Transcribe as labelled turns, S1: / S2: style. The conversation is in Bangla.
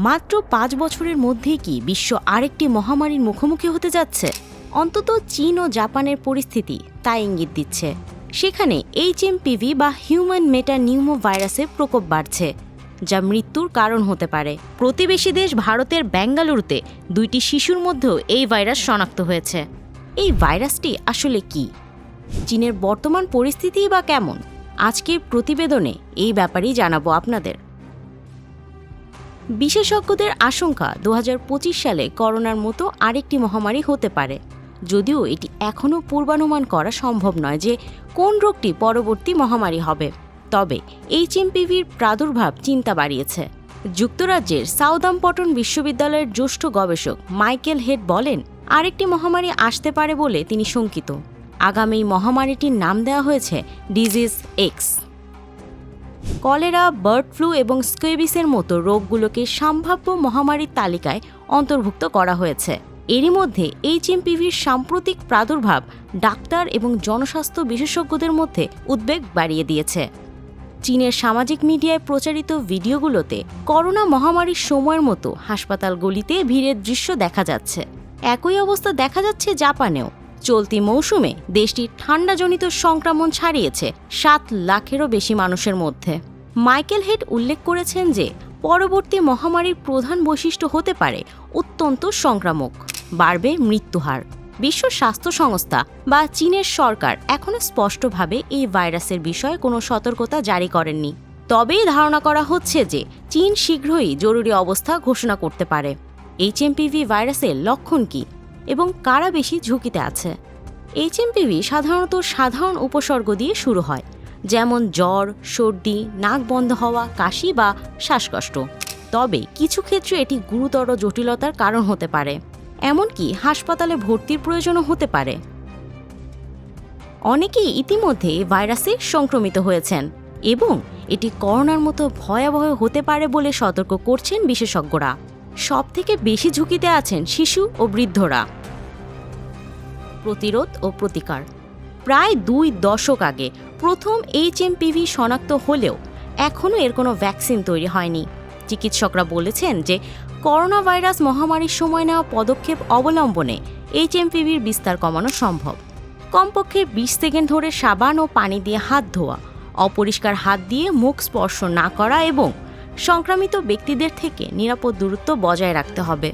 S1: মাত্র ৫ বছরের মধ্যেই কি বিশ্ব আরেকটি মহামারীর মুখোমুখি হতে যাচ্ছে? অন্তত চীন ও জাপানের পরিস্থিতি তা ইঙ্গিত দিচ্ছে। সেখানে HMPV বা হিউম্যান মেটানিউমো ভাইরাসের প্রকোপ বাড়ছে, যা মৃত্যুর কারণ হতে পারে। প্রতিবেশী দেশ ভারতের বেঙ্গালুরুতে 2টি শিশুর মধ্যেও এই ভাইরাস শনাক্ত হয়েছে। এই ভাইরাসটি আসলে কি? চীনের বর্তমান পরিস্থিতি বা কেমন? আজকের প্রতিবেদনে এই ব্যাপারেই জানাবো আপনাদের। বিশেষজ্ঞদের আশঙ্কা 2025 সালে করোনার মতো আরেকটি মহামারী হতে পারে, যদিও এটি এখনও পূর্বানুমান করা সম্ভব নয় যে কোন রোগটি পরবর্তী মহামারী হবে। তবে HMPVর প্রাদুর্ভাব চিন্তা বাড়িয়েছে। যুক্তরাজ্যের সাউদাম্পটন বিশ্ববিদ্যালয়ের জ্যেষ্ঠ গবেষক মাইকেল হেড বলেন, আরেকটি মহামারী আসতে পারে বলে তিনি শঙ্কিত। আগামী মহামারীটির নাম দেওয়া হয়েছে disease x. Cholera, bird flu এবং স্কেবিসের মতো রোগগুলোকে সম্ভাব্য মহামারীর তালিকায় অন্তর্ভুক্ত করা হয়েছে। এরই মধ্যে HMPVর সাম্প্রতিক প্রাদুর্ভাব ডাক্তার এবং জনস্বাস্থ্য বিশেষজ্ঞদের মধ্যে উদ্বেগ বাড়িয়ে দিয়েছে। চীনের সামাজিক মিডিয়ায় প্রচারিত ভিডিওগুলোতে করোনা মহামারীর সময়ের মতো হাসপাতালগুলিতে ভিড়ের দৃশ্য দেখা যাচ্ছে। একই অবস্থা দেখা যাচ্ছে জাপানেও। চলতি মৌসুমে দেশটির ঠান্ডাজনিত সংক্রমণ ছাড়িয়েছে 7 লাখেরও বেশি মানুষের মধ্যে। মাইকেল হেড উল্লেখ করেছেন যে পরবর্তী মহামারীর প্রধান বৈশিষ্ট্য হতে পারে অত্যন্ত সংক্রামক, বাড়বে মৃত্যুহার। বিশ্ব স্বাস্থ্য সংস্থা বা চীনের সরকার এখনও স্পষ্টভাবে এই ভাইরাসের বিষয়ে কোনো সতর্কতা জারি করেননি। তবেই ধারণা করা হচ্ছে যে চীন শীঘ্রই জরুরি অবস্থা ঘোষণা করতে পারে। HMPV ভাইরাসের লক্ষণ কী এবং কারা বেশি ঝুঁকিতে আছে? HMPV সাধারণত সাধারণ উপসর্গ দিয়ে শুরু হয়, যেমন জ্বর, সর্দি, নাক বন্ধ হওয়া, কাশি বা শ্বাসকষ্ট। তবে কিছু ক্ষেত্রে এটি গুরুতর জটিলতার কারণ হতে পারে, এমনকি হাসপাতালে ভর্তির প্রয়োজনও হতে পারে। অনেকেই ইতিমধ্যে ভাইরাসে সংক্রমিত হয়েছেন এবং এটি করোনার মতো ভয়াবহ হতে পারে বলে সতর্ক করছেন বিশেষজ্ঞরা। সবথেকে বেশি ঝুঁকিতে আছেন শিশু ও বৃদ্ধরা। প্রতিরোধ ও প্রতিকার। প্রায় 2 দশক আগে প্রথম HMPV শনাক্ত হলেও এখনও এর কোনো ভ্যাকসিন তৈরি হয়নি। চিকিৎসকরা বলেছেন যে করোনা ভাইরাস মহামারীর সময় নেওয়া পদক্ষেপ অবলম্বনে HMPVর বিস্তার কমানো সম্ভব। কমপক্ষে 20 সেকেন্ড ধরে সাবান ও পানি দিয়ে হাত ধোয়া, অপরিষ্কার হাত দিয়ে মুখ স্পর্শ না করা এবং সংক্রামিত ব্যক্তিদের থেকে নিরাপদ দূরত্ব বজায় রাখতে হবে।